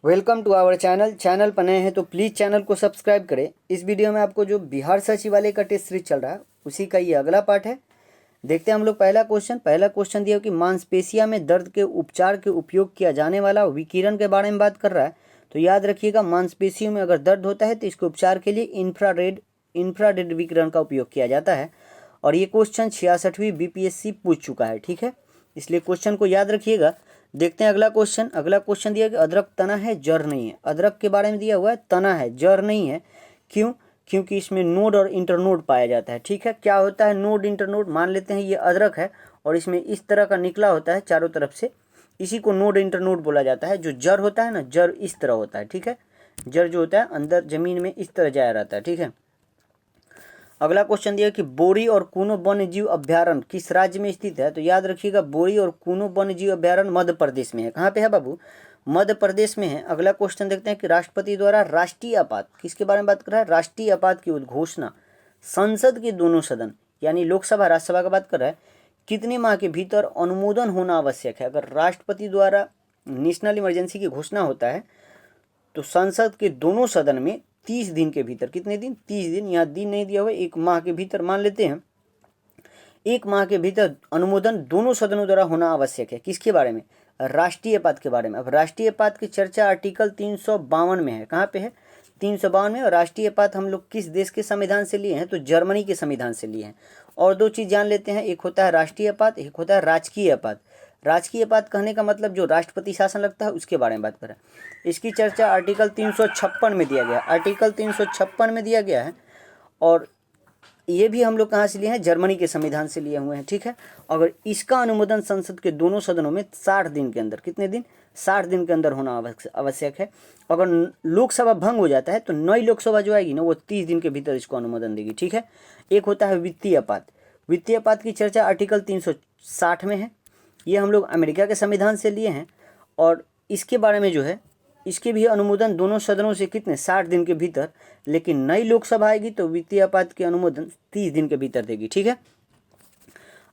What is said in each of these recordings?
Welcome to our channel पर नए हैं तो प्लीज़ चैनल को सब्सक्राइब करें। इस वीडियो में आपको जो बिहार सचिवालय का टेस्ट सीरीज चल रहा है उसी का ये अगला पार्ट है। देखते हैं हम लोग पहला क्वेश्चन दिया कि मांसपेशिया में दर्द के उपचार के उपयोग किया जाने वाला विकिरण के बारे में बात कर रहा है। तो याद रखिएगा, मांसपेशियों में अगर दर्द होता है तो इसके उपचार के लिए इंफ्रारेड विकिरण का उपयोग किया जाता है। और ये क्वेश्चन 66वीं BPSC पूछ चुका है, ठीक है, इसलिए क्वेश्चन को याद रखिएगा। देखते हैं अगला क्वेश्चन दिया कि अदरक तना है जड़ नहीं है। अदरक के बारे में दिया हुआ है तना है जड़ नहीं है। क्यों? क्योंकि इसमें नोड और इंटरनोड पाया जाता है, ठीक है। क्या होता है नोड इंटरनोड? मान लेते हैं ये अदरक है और इसमें इस तरह का निकला होता है चारों तरफ से, इसी को नोड इंटरनोड बोला जाता है। जो जड़ होता है ना, जड़ इस तरह होता है, ठीक है। जड़ जो होता है अंदर जमीन में इस तरह जाया रहता है, ठीक है। अगला क्वेश्चन दिया कि बोरी और कूनो वन्य जीव अभ्यारण्य किस राज्य में स्थित है। तो याद रखिएगा, बोरी और कूनो वन्य जीव अभ्यारण्य मध्य प्रदेश में है। कहाँ पे है बाबू? मध्य प्रदेश में है। अगला क्वेश्चन देखते हैं कि राष्ट्रपति द्वारा राष्ट्रीय आपात किसके बारे में बात कर रहा है? राष्ट्रीय आपात की उद्घोषणा संसद के दोनों सदन यानी लोकसभा राज्यसभा का बात कर रहा है, कितने माह के भीतर अनुमोदन होना आवश्यक है। अगर राष्ट्रपति द्वारा नेशनल इमरजेंसी की घोषणा होता है तो संसद के दोनों सदन में 30 दिन के भीतर, कितने दिन? 30 दिन, यहाँ दिन नहीं दिया हुआ, 1 माह के भीतर मान लेते हैं, 1 माह के भीतर अनुमोदन दोनों सदनों द्वारा होना आवश्यक है। किसके बारे में? राष्ट्रीय आपात के बारे में। अब राष्ट्रीय आपात की चर्चा आर्टिकल 352 में है। कहाँ पे है? 352 में। और राष्ट्रीय आपात हम लोग किस देश के संविधान से लिए हैं? तो जर्मनी के संविधान से लिए हैं। और 2 चीज़ जान लेते हैं, एक होता है राष्ट्रीय आपात, एक होता है राजकीय आपात। राजकीय आपात कहने का मतलब जो राष्ट्रपति शासन लगता है उसके बारे में बात करें। इसकी चर्चा आर्टिकल 356 में दिया गया, आर्टिकल 356 में दिया गया है। और ये भी हम लोग कहाँ से लिए हैं? जर्मनी के संविधान से लिए हुए हैं, ठीक है। अगर इसका अनुमोदन संसद के दोनों सदनों में 60 दिन के अंदर, कितने दिन? 60 दिन के अंदर होना आवश्यक है। अगर लोकसभा भंग हो जाता है तो नई लोकसभा जो आएगी ना, वो 30 दिन के भीतर इसको अनुमोदन देगी, ठीक है। एक होता है वित्तीय आपात। वित्तीय आपात की चर्चा आर्टिकल 360 में है। ये हम लोग अमेरिका के संविधान से लिए हैं। और इसके बारे में जो है, इसके भी अनुमोदन दोनों सदनों से कितने? 60 दिन के भीतर। लेकिन नई लोकसभा आएगी तो वित्तीय आपात के अनुमोदन 30 दिन के भीतर देगी, ठीक है।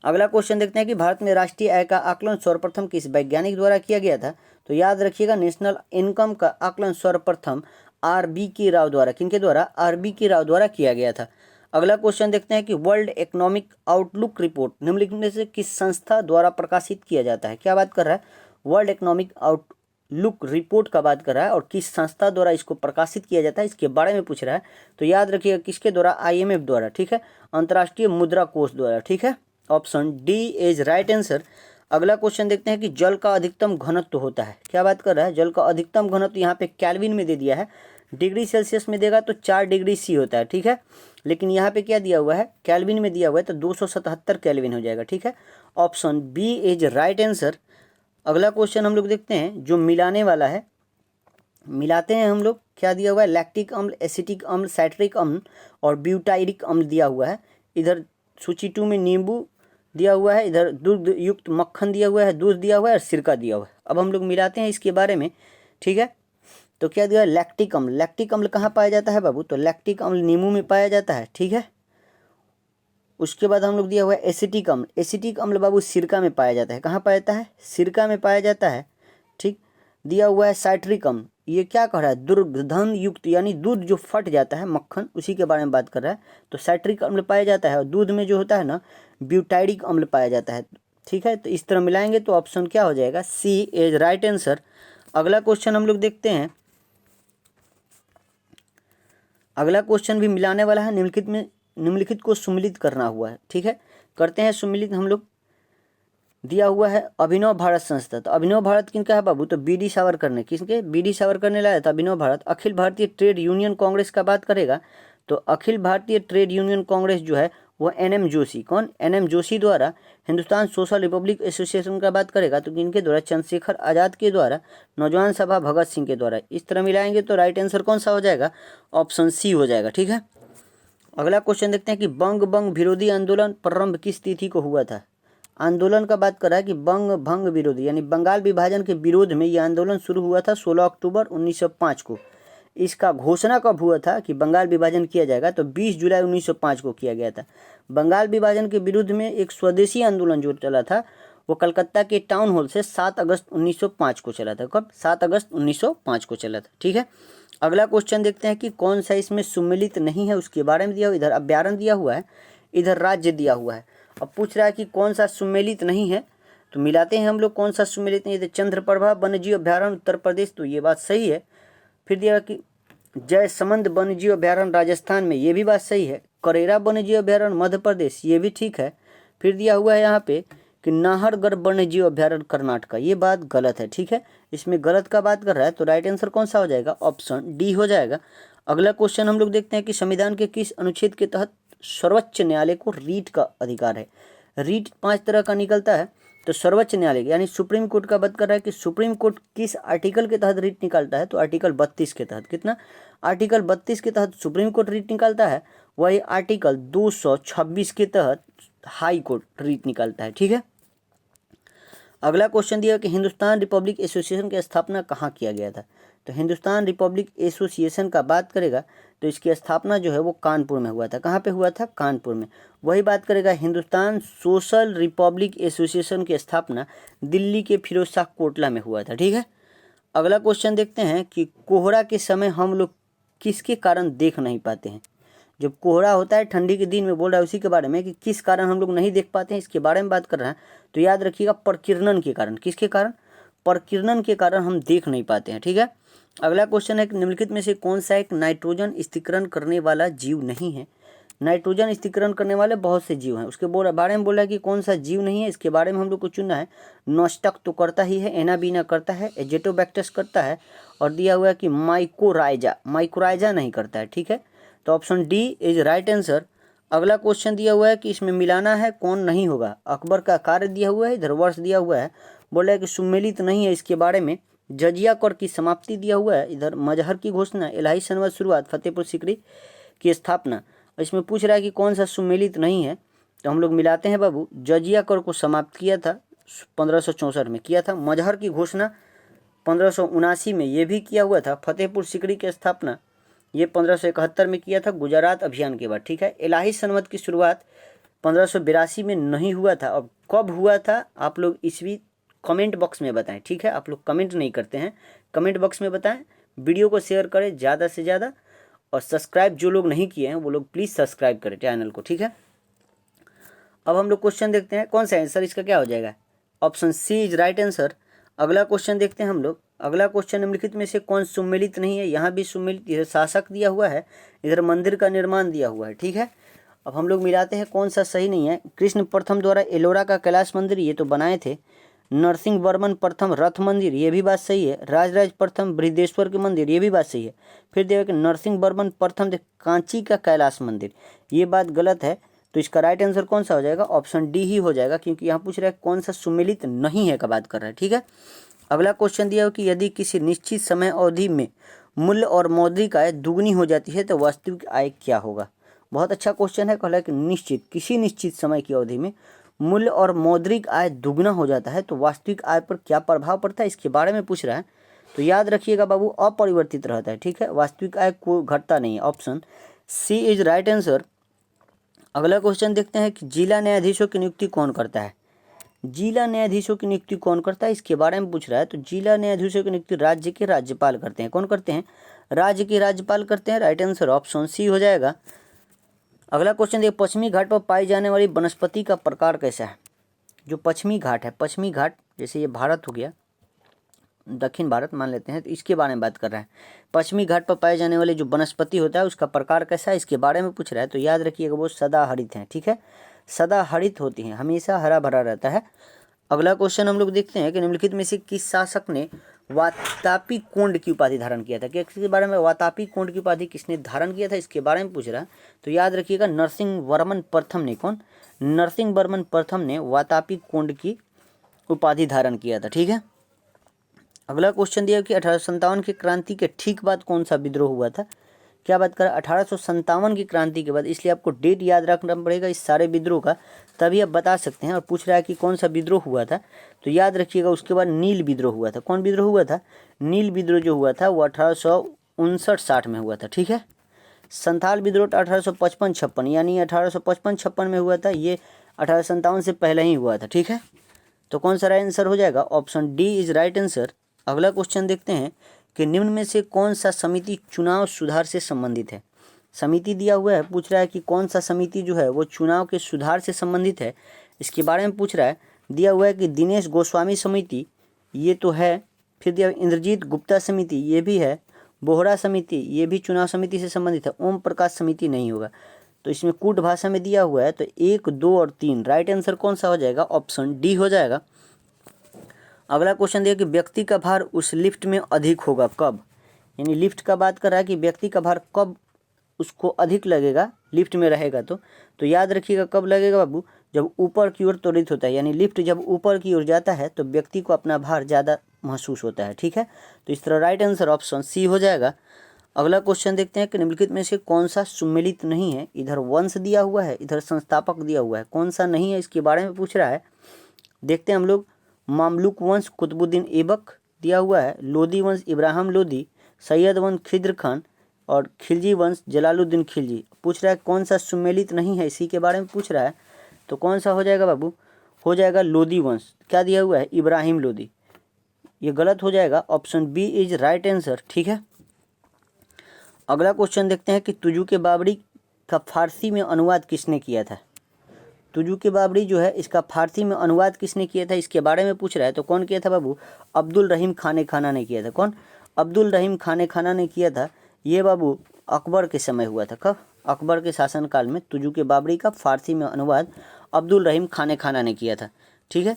अगला क्वेश्चन देखते हैं कि भारत में राष्ट्रीय आय का आकलन सर्वप्रथम किस वैज्ञानिक द्वारा किया गया था। तो याद रखिएगा, नेशनल इनकम का आकलन सर्वप्रथम RBK राव द्वारा, किनके द्वारा? RBK राव द्वारा किया गया था। अगला क्वेश्चन देखते हैं कि वर्ल्ड इकोनॉमिक आउटलुक रिपोर्ट निम्नलिखित में से किस संस्था द्वारा प्रकाशित किया जाता है। क्या बात कर रहा है? वर्ल्ड इकोनॉमिक आउटलुक रिपोर्ट का बात कर रहा है और किस संस्था द्वारा इसको प्रकाशित किया जाता है इसके बारे में पूछ रहा है। तो याद रखिएगा, किसके द्वारा? IMF द्वारा, ठीक है, अंतर्राष्ट्रीय मुद्रा कोष द्वारा, ठीक है। Option D is right answer. अगला क्वेश्चन देखते हैं कि जल का अधिकतम घनत्व होता है। क्या बात कर रहा है? जल का अधिकतम घनत्व यहाँ पे केल्विन में दे दिया है, डिग्री सेल्सियस में देगा तो 4 डिग्री C होता है, ठीक है। लेकिन यहाँ पे क्या दिया हुआ है? केल्विन में दिया हुआ है तो 277 केल्विन हो जाएगा, ठीक है। Option B is right answer. अगला क्वेश्चन हम लोग देखते हैं जो मिलाने वाला है, मिलाते हैं हम लोग। क्या दिया हुआ है? लैक्टिक अम्ल, एसिटिक अम्ल, साइट्रिक अम्ल और ब्यूटाइरिक अम्ल दिया हुआ है। इधर सूची 2 में नींबू दिया हुआ है, इधर दूध युक्त मक्खन दिया हुआ है, दूध दिया हुआ है और सिरका दिया हुआ है। अब हम लोग मिलाते हैं इसके बारे में, ठीक है। तो क्या दिया है? लैक्टिक अम्ल। लैक्टिक अम्ल कहाँ पाया जाता है बाबू? तो लैक्टिक अम्ल नींबू में पाया जाता है, ठीक है। उसके बाद हम लोग दिया हुआ है एसिटिक अम्ल। एसिटिक अम्ल बाबू सिरका में पाया जाता है। कहाँ पाया जाता है? सिरका में पाया जाता है, ठीक। दिया हुआ है साइट्रिक अम्ल। ये क्या कह रहा है? दुर्गंध युक्त, यानी दूध जो फट जाता है मक्खन, उसी के बारे में बात कर रहा है। तो साइट्रिक अम्ल पाया जाता है। और दूध में जो होता है ना, ब्यूटाइरिक अम्ल पाया जाता है, ठीक है। तो इस तरह मिलाएंगे तो ऑप्शन क्या हो जाएगा? सी इज राइट आंसर। अगला क्वेश्चन हम लोग देखते हैं। अगला क्वेश्चन भी मिलाने वाला है। निम्नलिखित को सुमिलित करना हुआ है, ठीक है। करते हैं सुमिलित हम लोग। दिया हुआ है अभिनव भारत संस्था। तो अभिनव भारत किनका है बाबू? तो BD सावरकर ने। किसके? BD सावरकर ने लाया था अभिनव भारत। अखिल भारतीय ट्रेड यूनियन कांग्रेस का बात करेगा तो अखिल भारतीय ट्रेड यूनियन कांग्रेस जो है वो NM जोशी। कौन? NM जोशी द्वारा। हिंदुस्तान सोशल रिपब्लिक एसोसिएशन का बात करेगा तो किनके द्वारा? चंद्रशेखर आज़ाद के द्वारा। नौजवान सभा भगत सिंह के द्वारा। इस तरह मिलाएंगे तो राइट आंसर कौन सा हो जाएगा? ऑप्शन सी हो जाएगा, ठीक है। अगला क्वेश्चन देखते हैं कि बंग विरोधी आंदोलन प्रारंभ किस तिथि को हुआ था। आंदोलन का बात कर रहा है कि भंग विरोधी यानी बंगाल विभाजन के विरोध में यह आंदोलन शुरू हुआ था 16 अक्टूबर 1905 को। इसका घोषणा कब हुआ था कि बंगाल विभाजन किया जाएगा? तो 20 जुलाई 1905 को किया गया था। बंगाल विभाजन के विरुद्ध में एक स्वदेशी आंदोलन जो चला था वो कलकत्ता के टाउन हॉल से 7 अगस्त 1905 को चला था। कब? 7 अगस्त 1905 को चला था। ठीक है, अगला क्वेश्चन देखते हैं कि कौन सा इसमें सुमेलित नहीं है, उसके बारे में दिया हुआ। इधर अभ्यारण्य दिया हुआ है, इधर राज्य दिया हुआ है। अब पूछ रहा है कि कौन सा सुमेलित नहीं है, तो मिलाते हैं हम लोग कौन सा सुमेलित नहीं है। चंद्रप्रभा वन्यजीव अभ्यारण्य उत्तर प्रदेश, तो ये बात सही है। फिर दिया कि जयसमंद वन्यजीव अभ्यारण्य राजस्थान में, ये भी बात सही है। करेरा वन्यजीव अभ्यारण्य मध्य प्रदेश, ये भी ठीक है। फिर दिया हुआ है यहाँ पे कि नाहरगढ़ वन्यजीव अभ्यारण्य कर्नाटक, ये बात गलत है। ठीक है, इसमें गलत का बात कर रहा है, तो राइट आंसर कौन सा हो जाएगा? ऑप्शन डी हो जाएगा। अगला क्वेश्चन हम लोग देखते हैं कि संविधान के किस अनुच्छेद के तहत सर्वोच्च न्यायालय को रीट का अधिकार है। रीट 5 तरह का निकलता है, तो सर्वोच्च न्यायालय यानी सुप्रीम कोर्ट का बात कर रहा है कि सुप्रीम कोर्ट किस आर्टिकल के तहत रीट निकालता है, तो आर्टिकल 32 के तहत। कितना? आर्टिकल 32 के तहत सुप्रीम कोर्ट रीट निकालता है, वही आर्टिकल 226 के तहत हाई कोर्ट रीट निकालता है। ठीक है, अगला क्वेश्चन दिया कि हिंदुस्तान रिपब्लिक एसोसिएशन की स्थापना कहाँ किया गया था। तो हिंदुस्तान रिपब्लिक एसोसिएशन का बात करेगा तो इसकी स्थापना जो है वो कानपुर में हुआ था। कहाँ पे हुआ था? कानपुर में। वही बात करेगा हिंदुस्तान सोशल रिपब्लिक एसोसिएशन की स्थापना दिल्ली के फिरोज शाह कोटला में हुआ था। ठीक है, अगला क्वेश्चन देखते हैं कि कोहरा के समय हम लोग किसके कारण देख नहीं पाते हैं। जब कोहरा होता है ठंडी के दिन में, बोल रहा है उसी के बारे में कि किस कारण हम लोग नहीं देख पाते हैं, इसके बारे में बात कर रहा है। तो याद रखिएगा प्रकीर्णन के कारण। किसके कारण? प्रकीर्णन के कारण हम देख नहीं पाते हैं। ठीक है, अगला क्वेश्चन है कि निम्नलिखित में से कौन सा एक नाइट्रोजन स्थिरीकरण करने वाला जीव नहीं है। नाइट्रोजन स्थिरीकरण करने वाले बहुत से जीव हैं, उसके बारे में बोला है कि कौन सा जीव नहीं है, इसके बारे में हम लोग को चुनना है। नॉस्टक तो करता ही है, एनाबीना करता है, एजेटोबैक्टस करता है, और दिया हुआ है कि माइकोराइजा नहीं करता है। ठीक है, तो option D is right answer. अगला क्वेश्चन दिया हुआ है कि इसमें मिलाना है कौन नहीं होगा। अकबर का कार्य दिया हुआ है, इधर वर्ष दिया हुआ है, बोला है कि सुमेलित नहीं है इसके बारे में। जजिया कर की समाप्ति दिया हुआ है, इधर मजहर की घोषणा, इलाही सनवत शुरुआत, फतेहपुर सीकरी की स्थापना। इसमें पूछ रहा है कि कौन सा सुमेलित नहीं है, तो हम लोग मिलाते हैं बाबू। जजिया कर को समाप्त किया था 1564 में किया था। मजहर की घोषणा 1579 में ये भी किया हुआ था। फतेहपुर सीकरी की स्थापना ये 1571 में किया था, गुजरात अभियान के बाद। ठीक है, इलाही सनवत की शुरुआत 1582 में नहीं हुआ था। अब कब हुआ था आप लोग ईस्वी कमेंट बॉक्स में बताएं। ठीक है, आप लोग कमेंट नहीं करते हैं, कमेंट बॉक्स में बताएं। वीडियो को शेयर करें ज़्यादा से ज़्यादा, और सब्सक्राइब जो लोग नहीं किए हैं वो लोग प्लीज़ सब्सक्राइब करें चैनल को। ठीक है, अब हम लोग क्वेश्चन देखते हैं कौन सा आंसर इसका क्या हो जाएगा। Option C is right answer. अगला क्वेश्चन देखते हैं हम लोग। अगला क्वेश्चन निम्नलिखित में से कौन सुमेलित नहीं है। यहाँ भी सुमेलित, इधर शासक दिया हुआ है, इधर मंदिर का निर्माण दिया हुआ है। ठीक है, अब हम लोग मिलाते हैं कौन सा सही नहीं है। कृष्ण प्रथम द्वारा एलोरा का कैलाश मंदिर ये तो बनाए थे। नरसिंह वर्मन प्रथम रथ मंदिर, ये भी बात सही है। राजराज प्रथम बृहदेश्वर के मंदिर, ये भी बात सही है। फिर देखो कि नरसिंह वर्मन प्रथम कांची का कैलाश मंदिर, ये बात गलत है। तो इसका राइट आंसर कौन सा हो जाएगा? ऑप्शन डी ही हो जाएगा, क्योंकि यहाँ पूछ रहा है कौन सा सुमेलित नहीं है का बात कर रहा है। ठीक है, अगला क्वेश्चन दिया हो कि यदि किसी निश्चित समय अवधि में मूल्य और मौद्रिक आय दुगनी हो जाती है तो वास्तविक आय क्या होगा। बहुत अच्छा क्वेश्चन है। कहला कि किसी निश्चित समय की अवधि में मूल्य और मौद्रिक आय दुगना हो जाता है तो वास्तविक आय पर क्या प्रभाव पड़ता है, इसके बारे में पूछ रहा है। तो याद रखिएगा बाबू, अपरिवर्तित रहता है। ठीक है, वास्तविक आय को घटता नहीं है। Option C is right answer. अगला क्वेश्चन देखते हैं कि जिला न्यायाधीशों की नियुक्ति कौन करता है। जिला न्यायाधीशों की नियुक्ति कौन करता है, इसके बारे में पूछ रहा है। तो जिला न्यायाधीशों की नियुक्ति राज्य के राज्यपाल करते हैं। कौन करते हैं? राज्य के राज्यपाल करते हैं। राइट आंसर ऑप्शन सी हो जाएगा। अगला क्वेश्चन देखिए, पश्चिमी घाट पर पाई जाने वाली वनस्पति का प्रकार कैसा है। जो पश्चिमी घाट है, पश्चिमी घाट जैसे ये भारत हो गया, दक्षिण भारत मान लेते हैं, तो इसके बारे में बात कर रहा है। पश्चिमी घाट पर पाए जाने वाले जो वनस्पति होता है उसका प्रकार कैसा है, इसके बारे में पूछ रहा है। तो याद रखिएगा वो सदाहरित हैं। ठीक है, सदाहरित होती हैं, हमेशा हरा भरा रहता है। अगला क्वेश्चन हम लोग देखते हैं कि निम्नलिखित में से किस शासक ने वातापी कोंड की उपाधि धारण किया था। किसके बारे में वातापी कोंड की उपाधि किसने धारण किया था, इसके बारे में पूछ रहा है। तो याद रखिएगा नरसिंह वर्मन प्रथम ने। कौन? नरसिंह वर्मन प्रथम ने वातापी कोंड की उपाधि धारण किया था। ठीक है, अगला क्वेश्चन दिया कि 1857 की क्रांति के ठीक बाद कौन सा विद्रोह हुआ था। क्या बात करें, 1857 की क्रांति के बाद, इसलिए आपको डेट याद रखना पड़ेगा इस सारे विद्रोह का, तभी आप बता सकते हैं। और पूछ रहा है कि कौन सा विद्रोह हुआ था, तो याद रखिएगा उसके बाद नील विद्रोह हुआ था। कौन विद्रोह हुआ था? नील विद्रोह जो हुआ था वो 1859-60 में हुआ था। ठीक है, संथाल विद्रोह 1855-56 यानी 1855-56 में हुआ था। ये 1857 से पहले ही हुआ था। ठीक है, तो कौन सा राइट आंसर हो जाएगा? Option D is right answer. अगला क्वेश्चन देखते हैं कि निम्न में से कौन सा समिति चुनाव सुधार से संबंधित है। समिति दिया हुआ है, पूछ रहा है कि कौन सा समिति जो है वो चुनाव के सुधार से संबंधित है, इसके बारे में पूछ रहा है। दिया हुआ है कि दिनेश गोस्वामी समिति, ये तो है। फिर दिया इंद्रजीत गुप्ता समिति, ये भी है। बोहरा समिति, ये भी चुनाव समिति से संबंधित है। ओम प्रकाश समिति नहीं होगा। तो इसमें कूट भाषा में दिया हुआ है, तो 1, 2 और 3 राइट आंसर कौन सा हो जाएगा? ऑप्शन डी हो जाएगा। अगला क्वेश्चन दिया कि व्यक्ति का भार उस लिफ्ट में अधिक होगा कब। यानी लिफ्ट का बात कर रहा है कि व्यक्ति का भार कब उसको अधिक लगेगा, लिफ्ट में रहेगा तो याद रखिएगा कब लगेगा बाबू? जब ऊपर की ओर त्वरित होता है, यानी लिफ्ट जब ऊपर की ओर जाता है तो व्यक्ति को अपना भार ज़्यादा महसूस होता है। ठीक है, तो इस तरह राइट आंसर ऑप्शन सी हो जाएगा। अगला क्वेश्चन देखते हैं कि निम्नलिखित में से कौन सा सुमेलित नहीं है। इधर वंश दिया हुआ है, इधर संस्थापक दिया हुआ है, कौन सा नहीं है इसके बारे में पूछ रहा है। देखते हैं हम लोग। मामलुक वंश कुतुबुद्दीन ऐबक दिया हुआ है, लोदी वंश इब्राहिम लोदी, सैयद वंश खिद्र खान और खिलजी वंश जलालुद्दीन खिलजी। पूछ रहा है कौन सा सुमेलित नहीं है, इसी के बारे में पूछ रहा है। तो कौन सा हो जाएगा बाबू? हो जाएगा लोदी वंश। क्या दिया हुआ है? इब्राहिम लोदी। ये गलत हो जाएगा, option B is right answer. ठीक है, अगला क्वेश्चन देखते हैं कि तुजू के बाबरी का फारसी में अनुवाद किसने किया था। तुजू के बाबरी जो है इसका फारसी में अनुवाद किसने किया था, इसके बारे में पूछ रहा है। तो कौन किया था बाबू? अब्दुल रहीम खाने खाना ने किया था। कौन? अब्दुल रहीम खाने खाना ने किया था। ये बाबू अकबर के समय हुआ था। कब? अकबर के शासनकाल में तुजू के बाबरी का फारसी में अनुवाद अब्दुल रहीम खाने खाना ने किया था। ठीक है,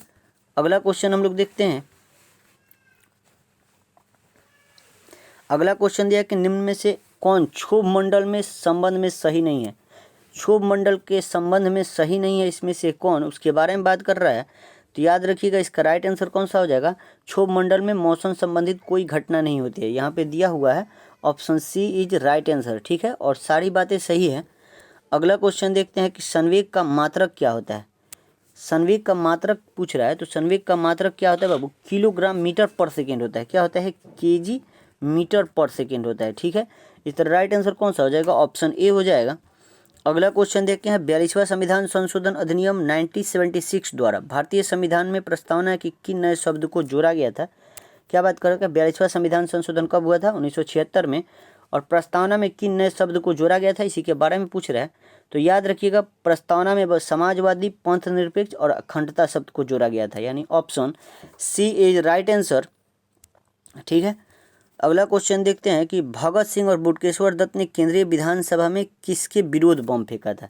अगला क्वेश्चन हम लोग देखते हैं। अगला क्वेश्चन दिया कि निम्न में से कौन क्षोभ मंडल में संबंध में सही नहीं है। क्षोभ मंडल के संबंध में सही नहीं है, इसमें से कौन, उसके बारे में बात कर रहा है। तो याद रखिएगा इसका राइट आंसर कौन सा हो जाएगा? क्षोभ मंडल में मौसम संबंधित कोई घटना नहीं होती है, यहाँ पे दिया हुआ है। Option C is right answer. ठीक है, और सारी बातें सही है। अगला क्वेश्चन देखते हैं कि संवेग का मात्रक क्या होता है। संवेग का मात्रक पूछ रहा है, तो संवेग का मात्रक क्या होता है बाबू? किलोग्राम मीटर पर सेकेंड होता है। क्या होता है? केजी मीटर पर सेकेंड होता है। ठीक है, इस तरह राइट आंसर कौन सा हो जाएगा? ऑप्शन ए हो जाएगा। अगला क्वेश्चन देखते हैं। 42वां संविधान संशोधन अधिनियम 1976 द्वारा भारतीय संविधान में प्रस्तावना के किन नए शब्द को जोड़ा गया था। क्या बात करेगा? 42वां संविधान संशोधन कब हुआ था? 1976 में। और प्रस्तावना में किन नए शब्द को जोड़ा गया था, इसी के बारे में पूछ रहा है। तो याद रखिएगा प्रस्तावना में समाजवादी, पंथ निरपेक्ष और अखंडता शब्द को जोड़ा गया था, यानी option C is right answer. ठीक है, अगला क्वेश्चन देखते हैं कि भगत सिंह और बटुकेश्वर दत्त ने केंद्रीय विधानसभा में किसके विरोध बम फेंका था।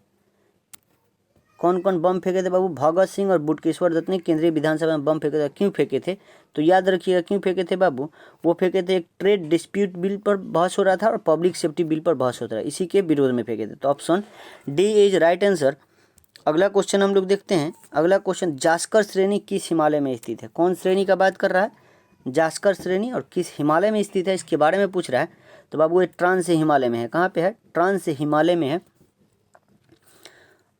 कौन कौन बम फेंके थे बाबू? भगत सिंह और बटुकेश्वर दत्त ने केंद्रीय विधानसभा में बम फेंका था। क्यों फेंके थे? तो याद रखिएगा क्यों फेंके थे बाबू। वो फेंके थे, एक ट्रेड डिस्प्यूट बिल पर बहस हो रहा था और पब्लिक सेफ्टी बिल पर बहस होता रहा, इसी के विरोध में फेंके थे। तो option D is right answer. अगला क्वेश्चन हम लोग देखते हैं। अगला क्वेश्चन, जास्कर श्रेणी किस हिमालय में स्थित है। कौन श्रेणी का बात कर रहा है? जास्कर श्रेणी, और किस हिमालय में स्थित है इसके बारे में पूछ रहा है। तो बाबू ये ट्रांस हिमालय में है। कहाँ पे है? ट्रांस हिमालय में है।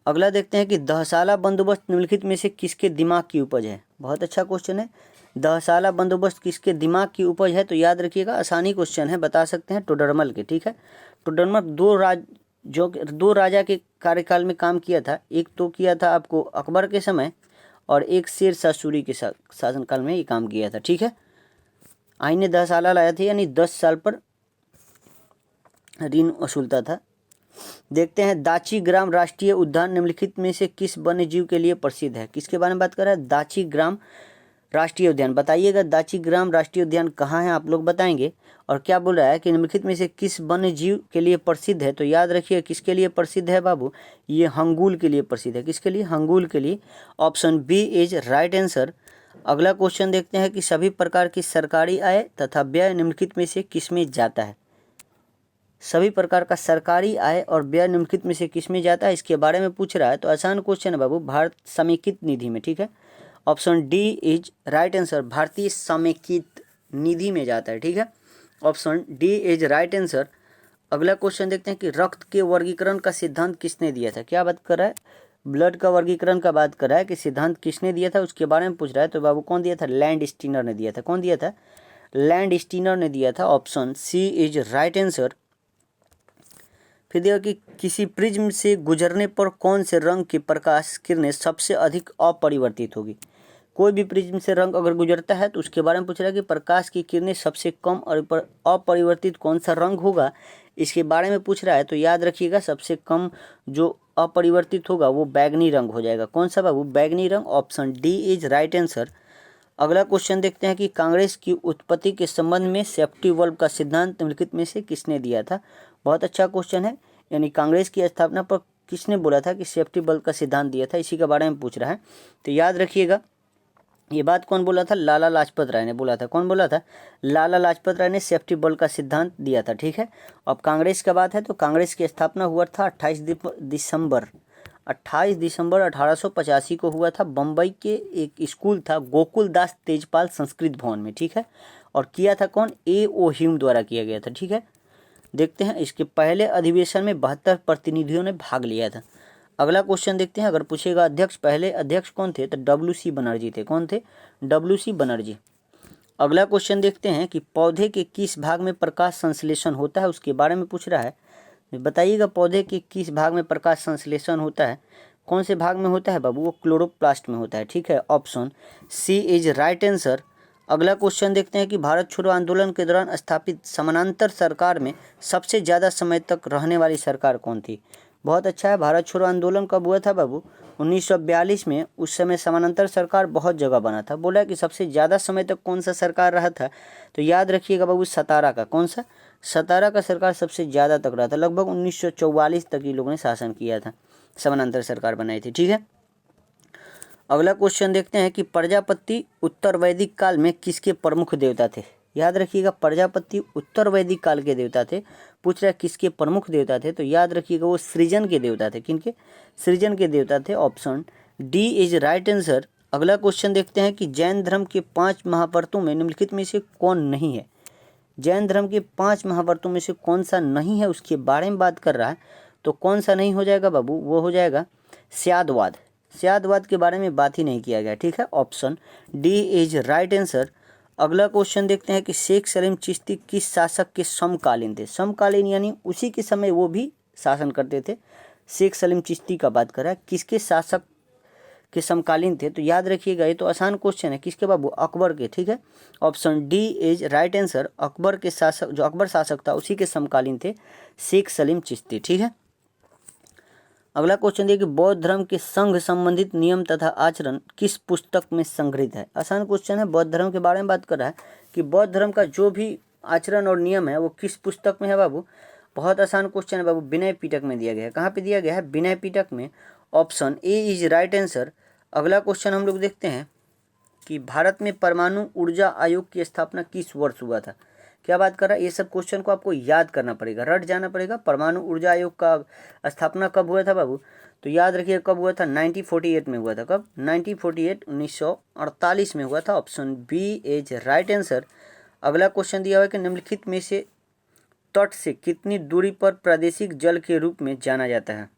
अगला देखते हैं कि दहसाला बंदोबस्त निम्नलिखित में से किसके दिमाग की उपज है। बहुत अच्छा क्वेश्चन है। दहसाला बंदोबस्त किसके दिमाग की उपज है? तो याद रखिएगा आसानी क्वेश्चन है, बता सकते हैं टोडरमल के। ठीक है, टोडरमल दो राजा के कार्यकाल में काम किया था। एक तो किया था आपको अकबर के समय, और एक शेर शाह सूरी के शासनकाल में ये काम किया था। ठीक है, आईने 10 साल लाया था, यानी 10 साल पर ऋण वसूलता था। देखते हैं, दाची ग्राम राष्ट्रीय उद्यान निम्नलिखित में से किस वन्य जीव के लिए प्रसिद्ध है। किसके बारे में बात कर रहा है? दाची ग्राम राष्ट्रीय उद्यान। बताइएगा दाची ग्राम राष्ट्रीय उद्यान कहाँ है, आप लोग बताएंगे। और क्या बोल रहा है कि निम्नलिखित में से किस वन्य जीव के लिए प्रसिद्ध है। तो याद रखिए किसके लिए प्रसिद्ध है बाबू? ये हंगूल के लिए प्रसिद्ध है। किसके लिए? हंगूल के लिए। Option B is right answer. अगला क्वेश्चन देखते हैं कि सभी प्रकार की सरकारी आय तथा व्यय निम्नलिखित में से किसमें जाता है। सभी प्रकार का सरकारी आय और व्यय निम्नलिखित में से किसमें जाता है, इसके बारे में पूछ रहा है। तो आसान क्वेश्चन है बाबू, भारत समेकित निधि में। ठीक है, option D is right answer. भारतीय समेकित निधि में जाता है। ठीक है, option D is right answer. अगला क्वेश्चन देखते हैं कि रक्त के वर्गीकरण का सिद्धांत किसने दिया था। क्या बात कर रहा है? ब्लड का वर्गीकरण का बात कर रहा है कि सिद्धांत किसने दिया था, उसके बारे में पूछ रहा है। तो बाबू कौन दिया था? लैंड स्टीनर ने दिया था। कौन दिया था? लैंड स्टीनर ने दिया था। Option C is right answer. फिर दिया कि किसी प्रिज्म से गुजरने पर कौन से रंग की प्रकाश किरणें सबसे अधिक अपरिवर्तित होगी। कोई भी प्रिज्म से रंग अगर गुजरता है तो उसके बारे में पूछ रहा है कि प्रकाश की किरणें सबसे कम और अपरिवर्तित कौन सा रंग होगा, इसके बारे में पूछ रहा है। तो याद रखिएगा सबसे कम जो अपरिवर्तित होगा वो बैगनी रंग हो जाएगा। कौन सा बाबू? बैगनी रंग। Option D is right answer. अगला क्वेश्चन देखते हैं कि कांग्रेस की उत्पत्ति के संबंध में सेफ्टी वल्व का सिद्धांत निम्नलिखित में से किसने दिया था? बहुत अच्छा क्वेश्चन है। यानी कांग्रेस की स्थापना पर किसने बोला था कि सेफ्टी वल्व का सिद्धांत दिया था, इसी के बारे में पूछ रहा है। तो याद रखिएगा ये बात कौन बोला था? लाला लाजपत राय ने बोला था। कौन बोला था? लाला लाजपत राय ने सेफ्टी वल्व का सिद्धांत दिया था। ठीक है। अब कांग्रेस का बात है तो कांग्रेस की स्थापना हुआ था 28 दिसंबर 1885 को हुआ था। बम्बई के एक स्कूल था गोकुल दास तेजपाल संस्कृत भवन में। ठीक है। और किया था कौन? A.O. ह्यूम द्वारा किया गया था। ठीक है। देखते हैं इसके पहले अधिवेशन में 72 प्रतिनिधियों ने भाग लिया था। अगला क्वेश्चन देखते हैं। अगर पूछेगा अध्यक्ष, पहले अध्यक्ष कौन थे? तो W.C. बनर्जी थे। कौन थे? W.C. बनर्जी। अगला क्वेश्चन देखते हैं कि पौधे के किस भाग में प्रकाश संश्लेषण होता है, उसके बारे में पूछ रहा है। बताइएगा पौधे के किस भाग में प्रकाश संश्लेषण होता है? कौन से भाग में होता है बाबू? वो क्लोरोप्लास्ट में होता है। ठीक है। Option C is right answer. अगला क्वेश्चन देखते हैं कि भारत छोड़ो आंदोलन के दौरान स्थापित समानांतर सरकार में सबसे ज़्यादा समय तक रहने वाली सरकार कौन थी? बहुत अच्छा है। भारत छोड़ो आंदोलन कब हुआ था बाबू? 1942 में। उस समय समानांतर सरकार बहुत जगह बना था। बोला कि सबसे ज़्यादा समय तक कौन सा सरकार रहा था? तो याद रखिएगा बाबू सतारा का। कौन सा? सतारा का सरकार सबसे ज़्यादा तक रहा था। लगभग 1944 तक ये लोगों ने शासन किया था, समानांतर सरकार बनाई थी। ठीक है। अगला क्वेश्चन देखते हैं कि प्रजापति उत्तर वैदिक काल में किसके प्रमुख देवता थे? याद रखिएगा प्रजापति उत्तर वैदिक काल के देवता थे। पूछ रहा है किसके प्रमुख देवता थे? तो याद रखिएगा वो सृजन के देवता थे। किनके? सृजन के देवता थे। Option D is right answer. अगला क्वेश्चन देखते हैं कि जैन धर्म के 5 महाव्रतों में निम्नलिखित में से कौन नहीं है? जैन धर्म के 5 महाव्रतों में से कौन सा नहीं है उसके बारे में बात कर रहा है। तो कौन सा नहीं हो जाएगा बाबू? वो हो जाएगा स्यादवाद। स्यादवाद के बारे में बात ही नहीं किया गया। ठीक है। Option D is right answer. अगला क्वेश्चन देखते हैं कि शेख सलीम चिश्ती किस शासक के समकालीन थे? समकालीन यानी उसी के समय वो भी शासन करते थे। शेख सलीम चिश्ती का बात कर रहा है, किसके शासक के समकालीन थे? तो याद रखिएगा ये तो आसान क्वेश्चन है। किसके बाबू? अकबर के। ठीक है। Option D is right answer. Akbar के शासक, जो अकबर शासक था उसी के समकालीन थे शेख सलीम चिश्ती। ठीक है। अगला क्वेश्चन देखिए बौद्ध धर्म के संघ संबंधित नियम तथा आचरण किस पुस्तक में संग्रहित है? आसान क्वेश्चन है। बौद्ध धर्म के बारे में बात कर रहा है कि बौद्ध धर्म का जो भी आचरण और नियम है वो किस पुस्तक में है बाबू? बहुत आसान क्वेश्चन है बाबू, विनय पिटक में दिया गया है। कहाँ पे दिया गया है? विनय पिटक में। Option A is right answer. अगला क्वेश्चन हम लोग देखते हैं कि भारत में परमाणु ऊर्जा आयोग की स्थापना किस वर्ष हुआ था? क्या बात कर रहा है? ये सब क्वेश्चन को आपको याद करना पड़ेगा, रट जाना पड़ेगा। परमाणु ऊर्जा आयोग का स्थापना कब हुआ था बाबू? तो याद रखिए कब हुआ था? 1948 में हुआ था। कब? 1948 में हुआ था। Option B is right answer. अगला क्वेश्चन दिया हुआ है कि निम्नलिखित में से तट से कितनी दूरी पर प्रादेशिक जल के रूप में जाना जाता है?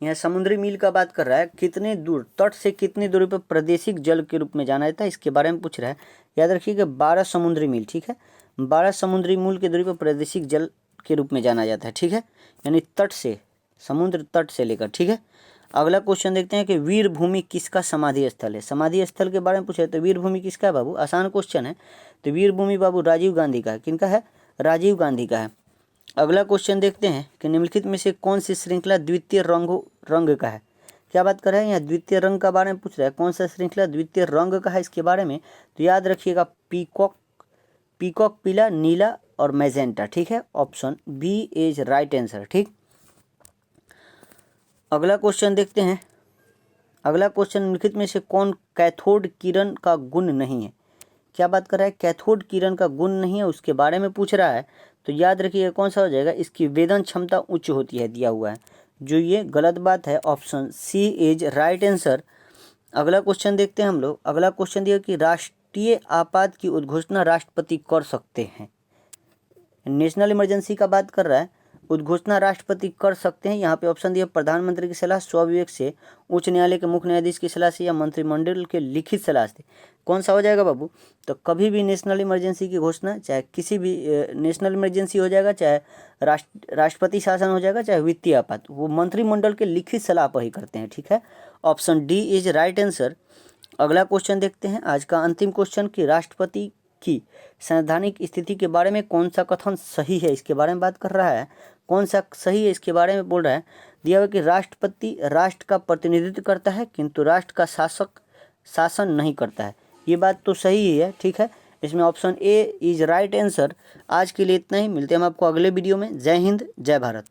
यहाँ समुद्री मील का बात कर रहा है। कितने दूर, तट से कितनी दूरी पर प्रादेशिक जल के रूप में जाना जाता है, इसके बारे में पूछ रहा है। याद रखिएगा 12 समुद्री मील। ठीक है। 12 समुद्री मील की दूरी पर प्रादेशिक जल के रूप में जाना जाता है। ठीक है। यानी तट से, समुद्र तट से लेकर। ठीक है। अगला क्वेश्चन देखते हैं कि वीर भूमि किसका समाधि स्थल है? समाधि स्थल के बारे में पूछा है तो वीर भूमि किसका है बाबू? आसान क्वेश्चन है। तो वीर भूमि बाबू राजीव गांधी का है। किनका है? राजीव गांधी का है। अगला क्वेश्चन देखते हैं कि निम्नलिखित में से कौन सी श्रृंखला द्वितीय रंग का है? क्या बात कर रहे हैं? यहाँ द्वितीय रंग का बारे में पूछ रहा है। कौन सा श्रृंखला द्वितीय रंग का है इसके बारे में? तो याद रखिएगा पीकॉक पीला, नीला और मैजेंटा। ठीक है। Option B is right answer. ठीक। अगला क्वेश्चन देखते हैं। अगला क्वेश्चन निम्नलिखित में से कौन कैथोड किरण का गुण नहीं है? क्या बात कर रहा है? कैथोड किरण का गुण नहीं है उसके बारे में पूछ रहा है। तो याद रखिएगा कौन सा हो जाएगा? इसकी वेदन क्षमता उच्च होती है, दिया हुआ है, जो ये गलत बात है। Option C is right answer. अगला क्वेश्चन देखते हैं हम लोग। अगला क्वेश्चन दिया कि राष्ट्रीय आपात की उद्घोषणा राष्ट्रपति कर सकते हैं। नेशनल इमरजेंसी का बात कर रहा है। उद्घोषणा राष्ट्रपति कर सकते हैं। यहाँ पे ऑप्शन दिया प्रधानमंत्री की सलाह, स्वविवेक से, उच्च न्यायालय के मुख्य न्यायाधीश की सलाह से, या मंत्रिमंडल के लिखित सलाह से। कौन सा हो जाएगा बाबू? तो कभी भी नेशनल इमरजेंसी की घोषणा, चाहे किसी भी नेशनल इमरजेंसी हो जाएगा, चाहे राष्ट्रपति शासन हो जाएगा, चाहे वित्तीय आपात, वो मंत्रिमंडल के लिखित सलाह पर ही करते हैं। ठीक है। Option D is right answer. अगला क्वेश्चन देखते हैं, आज का अंतिम क्वेश्चन कि राष्ट्रपति की संवैधानिक स्थिति के बारे में कौन सा कथन सही है, इसके बारे में बात कर रहा है। कौन सा सही है इसके बारे में बोल रहा है। दिया हुआ कि राष्ट्रपति राष्ट्र का प्रतिनिधित्व करता है किंतु राष्ट्र का शासन नहीं करता है। ये बात तो सही ही है, ठीक है। इसमें option A is right answer. आज के लिए इतना ही, मिलते हैं हम आपको अगले वीडियो में। जय हिंद, जय भारत।